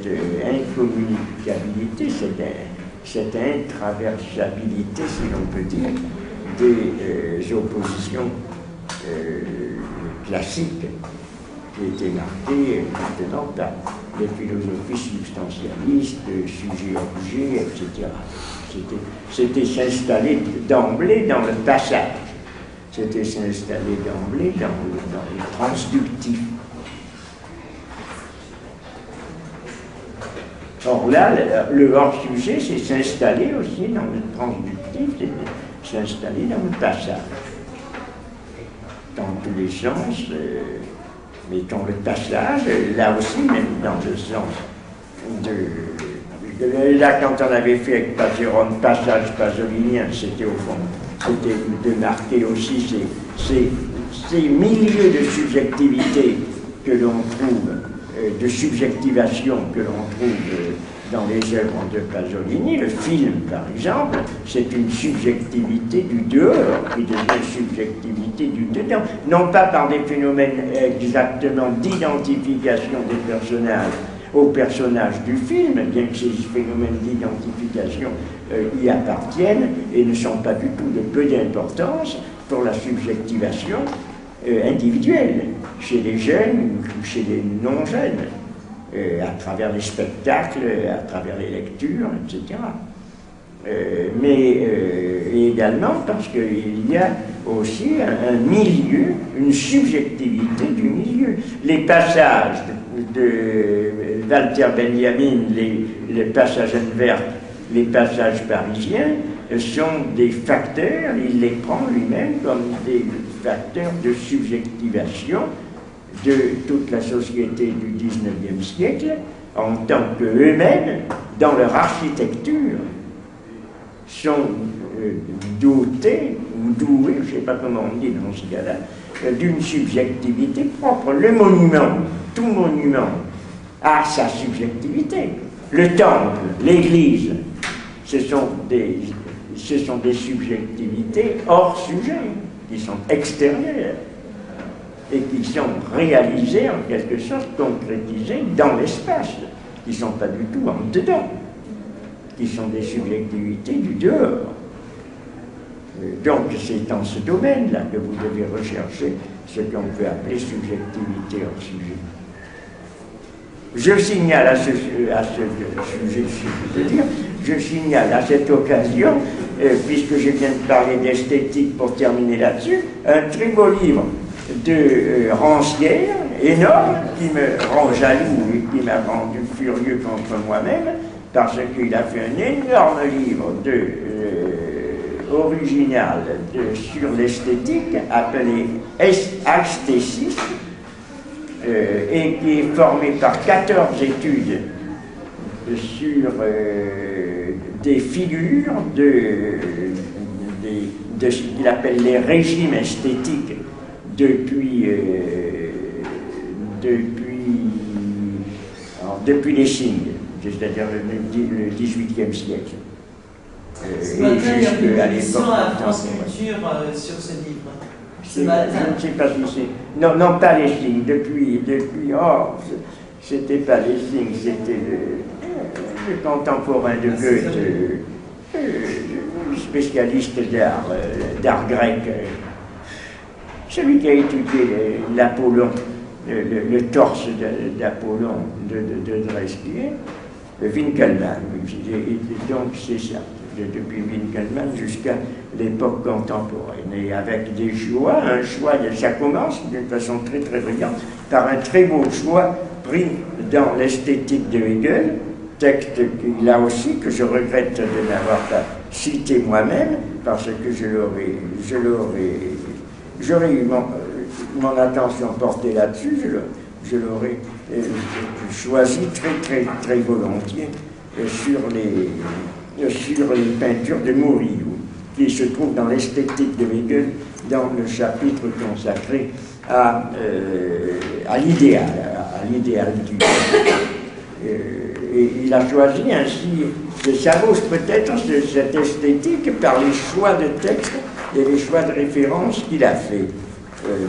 cette incommunicabilité, cette intraversabilité, si l'on peut dire, des oppositions classiques qui étaient marquées maintenant par les philosophies substantialistes, sujet-objet, etc. C'était s'installer d'emblée dans le passage. C'était s'installer d'emblée dans le transductif. Or là, le hors-sujet, c'est s'installer aussi dans le transductif, c'est s'installer dans le passage. Dans tous les sens, mettons le passage, là aussi, même dans le sens là, quand on avait fait avec Paseron, passage pasolinien, c'était au fond, c'était de marquer aussi ces milieux de subjectivité que l'on trouve, de subjectivation que l'on trouve dans les œuvres de Pasolini. Le film, par exemple, c'est une subjectivité du dehors qui devient subjectivité du dedans, non pas par des phénomènes exactement d'identification des personnages aux personnages du film, bien que ces phénomènes d'identification y appartiennent et ne sont pas du tout de peu d'importance pour la subjectivation individuelle, chez les jeunes ou chez les non-jeunes, à travers les spectacles, à travers les lectures, etc. Mais également parce qu'il y a aussi un milieu, une subjectivité du milieu. Les passages de Walter Benjamin, les passages anverts, les passages parisiens, sont des facteurs, il les prend lui-même comme des facteurs de subjectivation de toute la société du XIXe siècle, en tant qu'eux-mêmes, dans leur architecture, sont dotés, ou doués, je ne sais pas comment on dit dans ce cas-là, d'une subjectivité propre. Le monument, tout monument, a sa subjectivité. Le temple, l'église, ce sont des subjectivités hors sujet, qui sont extérieures et qui sont réalisées, en quelque sorte, concrétisées dans l'espace, qui ne sont pas du tout en dedans, qui sont des subjectivités du dehors. Donc c'est dans ce domaine-là que vous devez rechercher ce qu'on peut appeler subjectivité hors sujet. Je signale à ce sujet, si je peux dire, je signale à cette occasion, puisque je viens de parler d'esthétique pour terminer là-dessus, un très beau livre de Rancière, énorme, qui me rend jaloux et qui m'a rendu furieux contre moi-même, parce qu'il a fait un énorme livre original sur l'esthétique, appelé Esthétisme, et qui est formé par 14 études sur des figures de ce qu'il appelle les régimes esthétiques depuis Lessing, c'est-à-dire le XVIIIe siècle. Ce matin, il y a une émission à France Culture sur ce livre. Ce matin. Je ne sais pas si c'est... Non, pas Lessing. Depuis c'était pas Lessing, c'était le contemporain de Goethe, spécialiste d'art grec, celui qui a étudié l'Apollon, le torse d'Apollon de Dreskier, Winkelmann. Donc c'est ça, depuis Winkelmann jusqu'à l'époque contemporaine, et avec des choix, ça commence d'une façon très très brillante, par un très beau choix pris dans l'esthétique de Hegel, texte là aussi que je regrette de n'avoir pas cité moi-même, parce que j'aurais eu mon attention portée là-dessus, je l'aurais choisi très très très volontiers sur les peintures de Murillo, qui se trouvent dans l'esthétique de Hegel, dans le chapitre consacré à l'idéal du et il a choisi ainsi, ça vaut peut-être cette esthétique par les choix de texte et les choix de référence qu'il a fait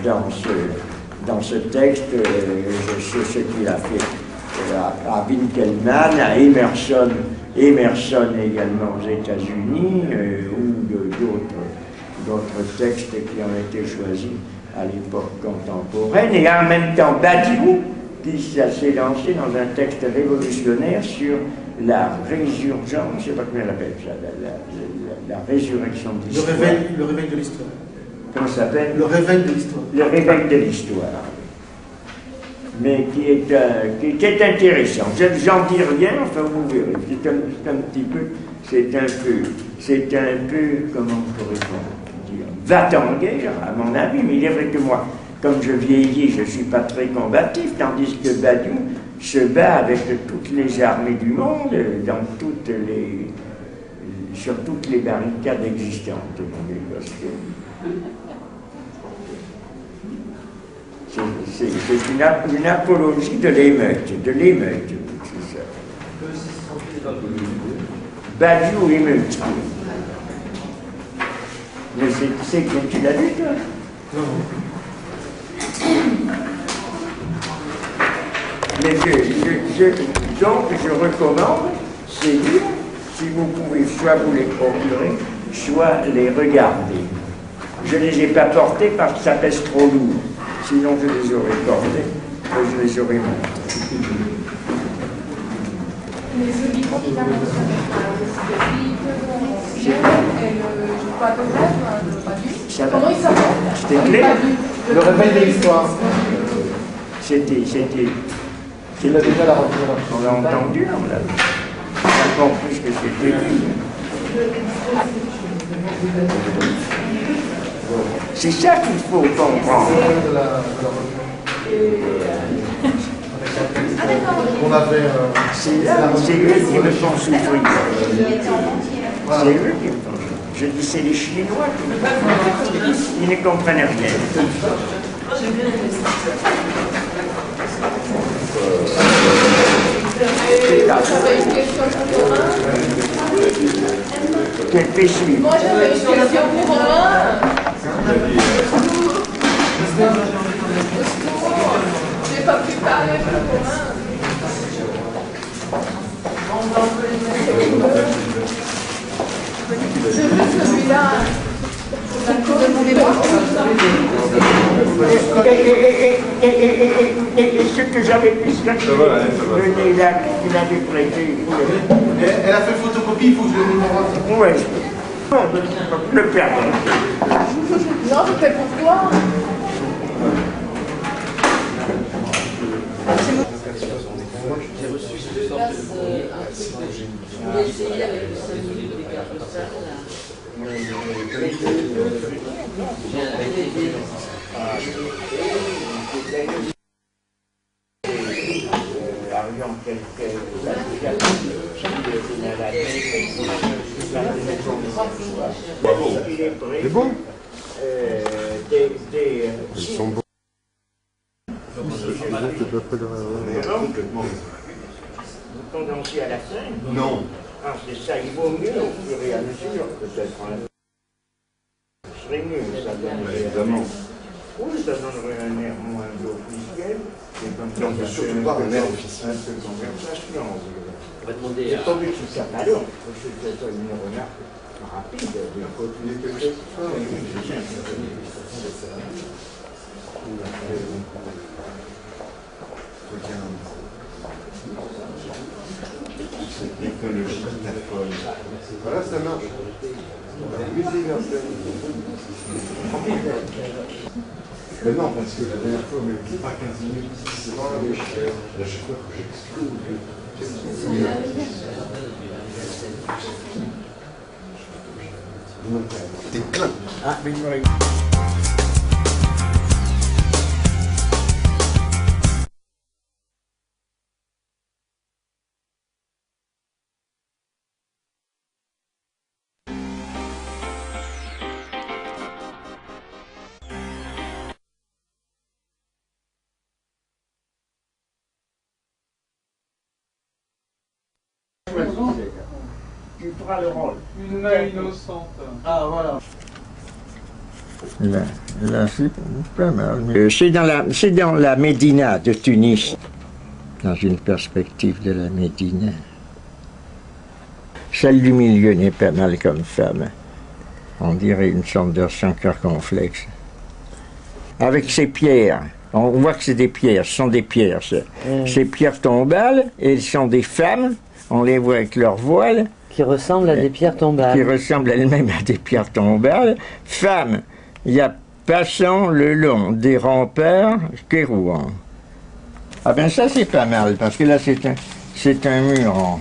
dans ce texte. Je sais ce qu'il a fait à Winkelmann, à Emerson également aux États-Unis, ou d'autres textes qui ont été choisis à l'époque contemporaine, et en même temps Badiou, qui s'est lancé dans un texte révolutionnaire sur la résurgence, je ne sais pas comment on appelle ça, la résurrection de l'histoire. Le réveil de l'histoire. Comment ça s'appelle? Le réveil de l'histoire. Le réveil de l'histoire. Mais qui est intéressant. J'en dis rien, enfin vous verrez. C'est un peu, comment pourrait-on dire, va-t-en-guerre, à mon avis, mais il est vrai que moi, comme je vieillis, je ne suis pas très combatif, tandis que Badiou se bat avec toutes les armées du monde, sur toutes les barricades existantes. C'est une apologie de l'émeute, c'est ça. Badiou émeute. Mais c'est que tu l'as lu, toi? Non. Mais donc je recommande ces livres, si vous pouvez soit vous les procurer, soit les regarder. Je ne les ai pas portés parce que ça pèse trop lourd. Sinon je les aurais portés, je les aurais montrés. Mais ce livre qui t'a mentionné, comment il s'appelle? C'était clair? Le réveil de l'histoire. C'était. Il a déjà la représence. On l'a entendu, on l'a compris ce que c'était. C'est ça qu'il faut comprendre. On avait. C'est eux qui me font souffrir. C'est eux qui me font souffrir. Je dis, c'est les Chinois qui me font souffrir. Ils ne comprennent rien. Quel péché. Moi j'avais une question pour Romain. J'ai pas pu parler pour Romain. J'ai vu celui-là. Et ce que j'avais pu venez là, qu'il avait prêté. Elle a fait photocopie, il faut que je le mette en Oui. Le perdre. Non, c'était pour toi. J'ai reçu une place, je voulais essayer avec le 5 minutes des cartes postales. J'ai un délégué. C'est bon. Ils sont bons. Condensé à la scène? Non. Ah, c'est ça, il vaut mieux au fur et à mesure, peut-être. Ce serait mieux, ça donnerait. Évidemment. Oui, ça donnerait un air moins officiel. Et comme ça, on peut surtout pas un air officiel. Un peu de conversation. On va demander C'est pas vu que c'est ça. Alors, c'est une remarque rapide. L'écologie de la folle. Voilà, ça marche. Musée virtuel. Mais non, parce que la dernière fois, on m'a dit pas 15 minutes, c'est vraiment cher. À chaque fois que j'exclus. T'es plein. Ah, mais oui. Tu feras le rôle. Une main innocente. Ah, voilà. Là c'est pas mal. C'est dans la Médina de Tunis. dans une perspective de la Médina. Celle du milieu n'est pas mal comme femme. On dirait une sorte de circonflexe. Avec ces pierres, on voit que c'est des pierres, ce sont des pierres. Ces pierres tombales, elles sont des femmes, on les voit avec leur voile. Qui ressemblent à des pierres tombales. Qui ressemblent elles-mêmes à des pierres tombales. Femmes, il y a passant le long des remparts Kérouan. Ah ben ça c'est pas mal, parce que là c'est un mur en...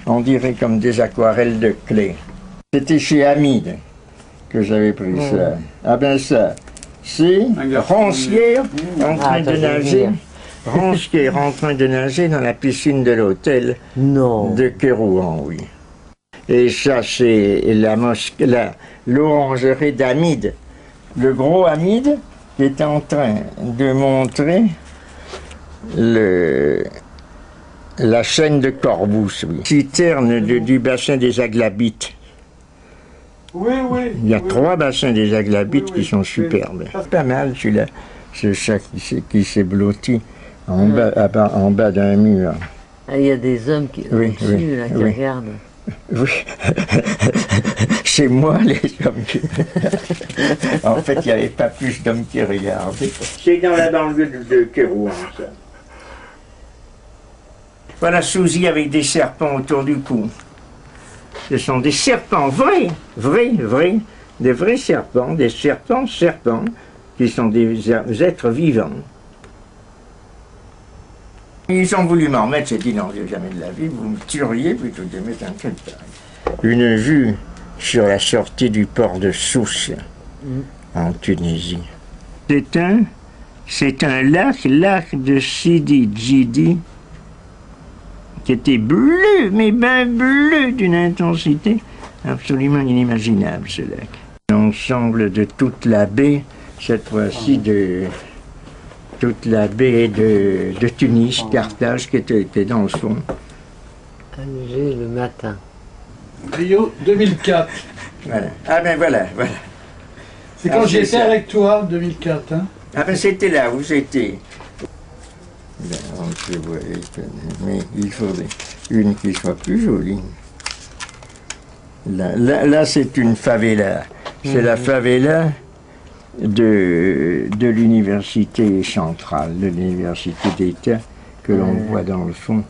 On dirait comme des aquarelles de clé. C'était chez Hamid que j'avais pris ça. Ah ben ça, c'est Ronskier en train de nager. Ronskier en train de nager dans la piscine de l'hôtel de Kérouan, oui. Et ça c'est l'orangerie d'Hamid. Le gros Hamid qui est en train de montrer la chaîne de Corbous, oui. Citerne du bassin des Aglabites. Oui, oui. Il y a 3 bassins des Aglabites qui sont superbes. Pas mal celui-là. C'est ça qui s'est blotti en bas d'un mur. Ah, il y a des hommes qui, qui regardent. Oui. C'est moi les hommes qui... En fait, il n'y avait pas plus d'hommes qui regardaient. C'est dans la banlieue de Kérouan, ça. Voilà Souzy avec des serpents autour du cou. Ce sont des serpents vrais, des vrais serpents, des serpents, qui sont des êtres vivants. Ils ont voulu m'en mettre, j'ai dit non, jamais de la vie, vous me tueriez plutôt que de mettre un truc pareil. Une vue sur la sortie du port de Sousse, en Tunisie. C'est un lac de Sidi Djidi, qui était bleu, mais bien bleu, d'une intensité absolument inimaginable, ce lac. L'ensemble de toute la baie, cette fois-ci de toute la baie de Tunis, Carthage, qui était dans le fond. Alger le matin. Rio 2004. Voilà. Ah ben voilà. C'est quand j'étais avec toi, 2004. Hein. Ah ben c'était là où j'étais. Ben, on se voit, mais il faudrait une qui soit plus jolie. Là c'est une favela. C'est la favela de l'université centrale, de l'université d'État, que l'on voit dans le fond.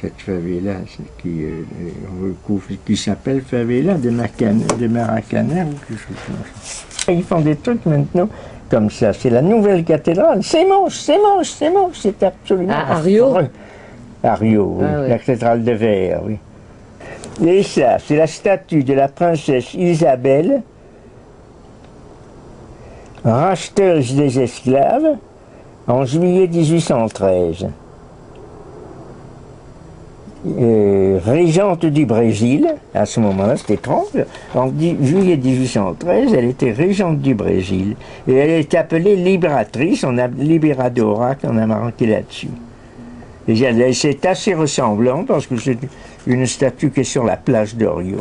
Cette favela qui s'appelle favela de Maracana ou quelque chose comme ça. Ils font des trucs maintenant comme ça. C'est la nouvelle cathédrale. C'est moche, c'est absolument... À Rio? À Rio, oui. La cathédrale de verre, oui. Et ça, c'est la statue de la princesse Isabelle, racheteuse des esclaves, en juillet 1813. Régente du Brésil, à ce moment-là, c'était étrange. En juillet 1813, elle était régente du Brésil. Et elle est appelée libératrice, on a Liberadora qu'on a marqué là-dessus. Et c'est assez ressemblant parce que c'est une statue qui est sur la plage de Rio.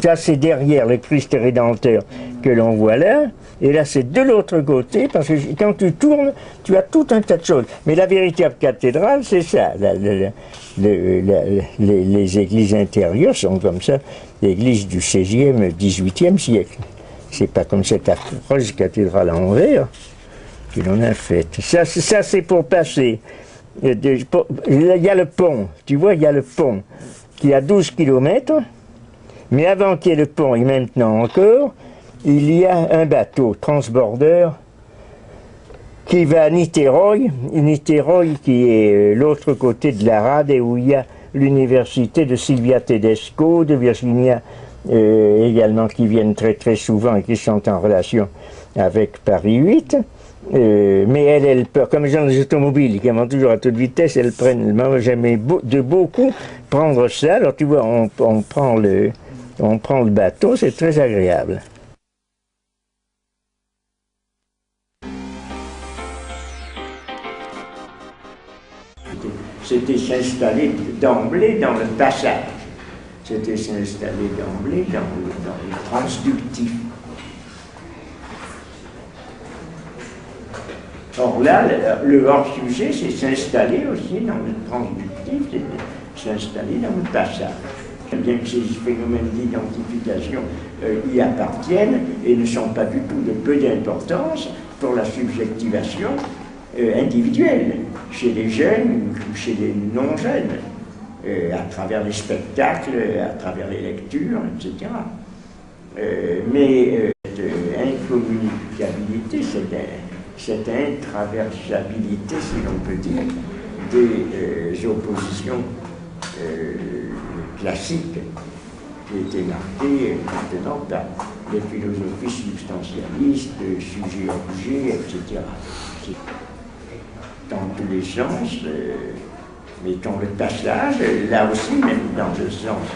Ça, c'est derrière le Christ Rédempteur que l'on voit là. Et là, c'est de l'autre côté, parce que quand tu tournes, tu as tout un tas de choses. Mais la véritable cathédrale, c'est ça. Les églises intérieures sont comme ça, l'église du 16e, 18e siècle. C'est pas comme cette affreuse cathédrale en verre que l'on a faite. Ça c'est pour passer. Il y a le pont, tu vois, il y a le pont qui a 12 km, mais avant qu'il y ait le pont, et maintenant encore, il y a un bateau transborder qui va à Niterói qui est l'autre côté de la rade et où il y a l'université de Silvia Tedesco, de Virginia également, qui viennent très très souvent et qui sont en relation avec Paris 8. Mais elles peur, comme les gens des automobiles qui vont toujours à toute vitesse, elles prennent, moi j'aimais de beaucoup prendre ça. Alors tu vois, on prend le bateau, c'est très agréable. C'était s'installer d'emblée dans le passage. C'était s'installer d'emblée dans le transductif. Or là, le hors-sujet, c'est s'installer aussi dans le transductif, c'est s'installer dans le passage. Bien que ces phénomènes d'identification y appartiennent et ne sont pas du tout de peu d'importance pour la subjectivation individuelle, chez les jeunes ou chez les non-jeunes, à travers les spectacles, à travers les lectures, etc. Mais cette incommunicabilité, cette intraversabilité, si l'on peut dire, des oppositions classiques qui étaient marquées maintenant par les philosophies substantialistes, sujet-objet, etc. Dans tous les sens, mais dans le passage, là aussi, même dans le sens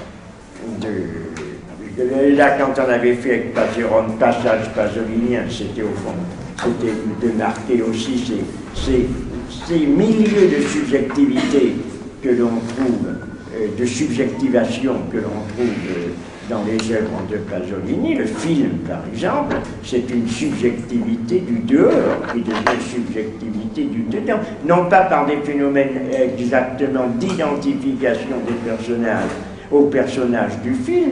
là, quand on avait fait avec Pageron, passage pasolinien, c'était au fond, c'était de marquer aussi ces milieux de subjectivité que l'on trouve, de subjectivation que l'on trouve dans les œuvres de Pasolini. Le film, par exemple, c'est une subjectivité du dehors qui devient subjectivité du dedans, non pas par des phénomènes exactement d'identification des personnages aux personnages du film,